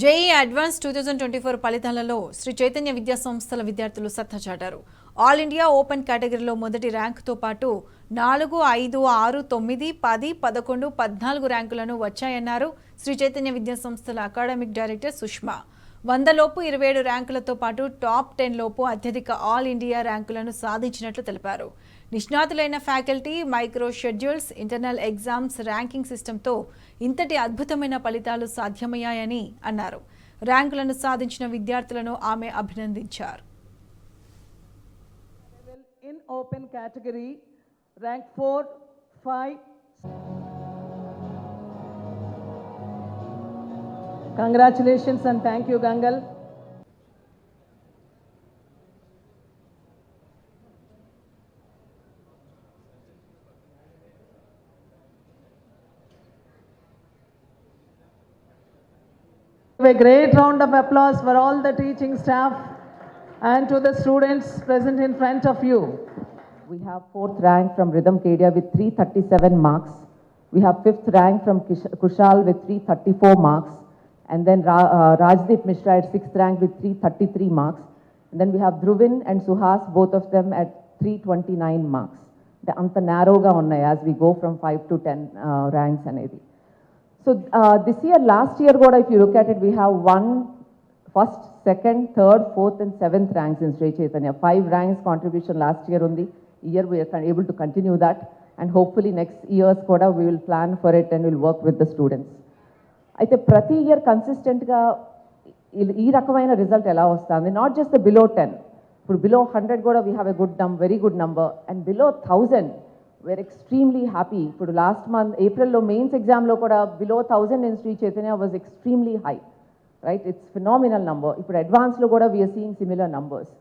JEE advance 2024 ఫలితాలలో శ్రీ చైతన్య విద్యా సంస్థల విద్యార్థులు సత్తా చాటారు. ఆల్ ఇండియా ఓపెన్ కేటగిరీలో మొదటి ర్యాంకుతో పాటు 4, 5, 6, 9, 10, 11, 14 ర్యాంకులను వచ్చాయన్నారు శ్రీ చైతన్య విద్యా సంస్థల అకాడమిక్ డైరెక్టర్ సుష్మా. 100 లోపు 27 ర్యాంకులతో పాటు టాప్ 10 లోపు అత్యధిక ఆల్ ఇండియా ర్యాంకులను సాధించినట్లు తెలిపారు. నిష్ణాతులైన faculty, micro schedules, internal exams ranking సిస్టంతో ఇంతటి అద్భుతమైన ఫలితాలు సాధ్యమయ్యాయని అన్నారు. ర్యాంకులను సాధించిన విద్యార్థులను ఆమె అభినందించారు. In open category, rank 4, 5. Congratulations and thank you, Gangal. A great round of applause for all the teaching staff and to the students present in front of you. We have 4th rank from Rhythm Kedia with 337 marks. We have 5th rank from Kushal with 334 marks. And then Rajdeep Mishra at 6th rank with 333 marks. And then we have Dhruvin and Suhas, both of them at 329 marks. The anta narrow ga unnai as we go from 5 to 10 ranks anedi. So this year, last year goda, if you look at it, we have 1st, 2nd, 3rd, 4th and 7th ranks in Sri Chaitanya. 5 ranks contribution last year undi. Year we are able to continue that, and hopefully next years koda we will plan for it and will work with the students. అయితే ప్రతి year కన్సిస్టెంట్గా ఈ రకమైన result ఎలా వస్తుంది? Not just the below 10, ఇప్పుడు below 100 కూడా we have a very good number, and below 1000 we are extremely happy. ఇప్పుడు లాస్ట్ మంత్ ఏప్రిల్లో మెయిన్స్ ఎగ్జామ్లో కూడా below 1000 in Shri Chaitanya was extremely high, right? It's phenomenal number. ఇప్పుడు అడ్వాన్స్లో కూడా we are seeing similar numbers.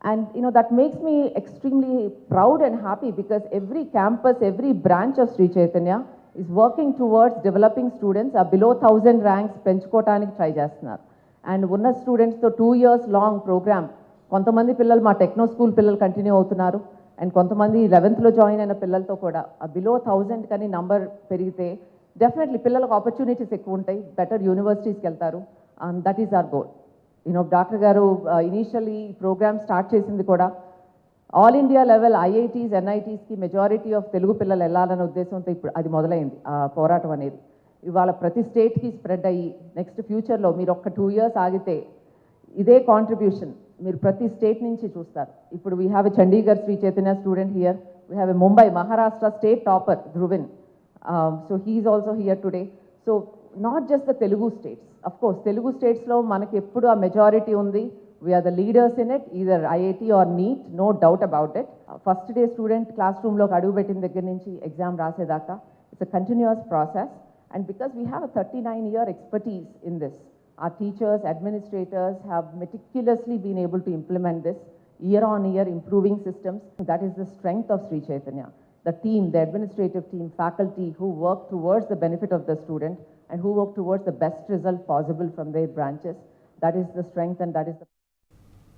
And that makes me extremely proud and happy because every campus, every branch of Sri Chaitanya is working towards developing students below 1000 ranks పెంచుకోవడానికి try చేస్తున్నారు. And ఉన్న స్టూడెంట్స్తో 2 years long programme. కొంతమంది పిల్లలు మా techno school పిల్లలు continue అవుతున్నారు, and కొంతమంది 11th join అయిన పిల్లలతో కూడా బిలో 1000 కానీ నంబర్ పెరిగితే డెఫినెట్లీ పిల్లలకు ఆపర్చునిటీస్ ఎక్కువ ఉంటాయి, బెటర్ యూనివర్సిటీస్కి వెళ్తారు. That is our goal. Doctor గారు ఇనీషియల్లీ ప్రోగ్రామ్ స్టార్ట్ చేసింది కూడా ఆల్ ఇండియా లెవెల్ ఐఐటీస్, ఎన్ఐటీస్కి మెజారిటీ ఆఫ్ తెలుగు పిల్లలు వెళ్ళాలనే ఉద్దేశంతో ఇప్పుడు అది మొదలైంది ఆ పోరాటం అనేది. ఇవాళ ప్రతి స్టేట్కి స్ప్రెడ్ అయ్యి నెక్స్ట్ ఫ్యూచర్లో మీరు ఒక్క 2 years ఆగితే ఇదే కాంట్రిబ్యూషన్ మీరు ప్రతి స్టేట్ నుంచి చూస్తారు. ఇప్పుడు we have a Chandigarh Sri Chaitanya student here, we have a Mumbai Maharashtra state topper Dhruvin, so he is also here today. So not just the Telugu states, of course Telugu స్టేట్స్లో మనకి ఎప్పుడు ఆ మెజారిటీ ఉంది. We are the leaders in it, either IIT or NEET, no doubt about it. First day student classroom lo adugu pettin దగ్గర నుంచి exam రాసేదాకా it's a continuous process, and because we have a 39-year expertise in this, our teachers, administrators have meticulously been able to implement this year on year, improving systems. That is the strength of Sri Chaitanya. The team, the administrative team, faculty who work towards the benefit of the student and who work towards the best result possible from their branches, that is the strength and that is the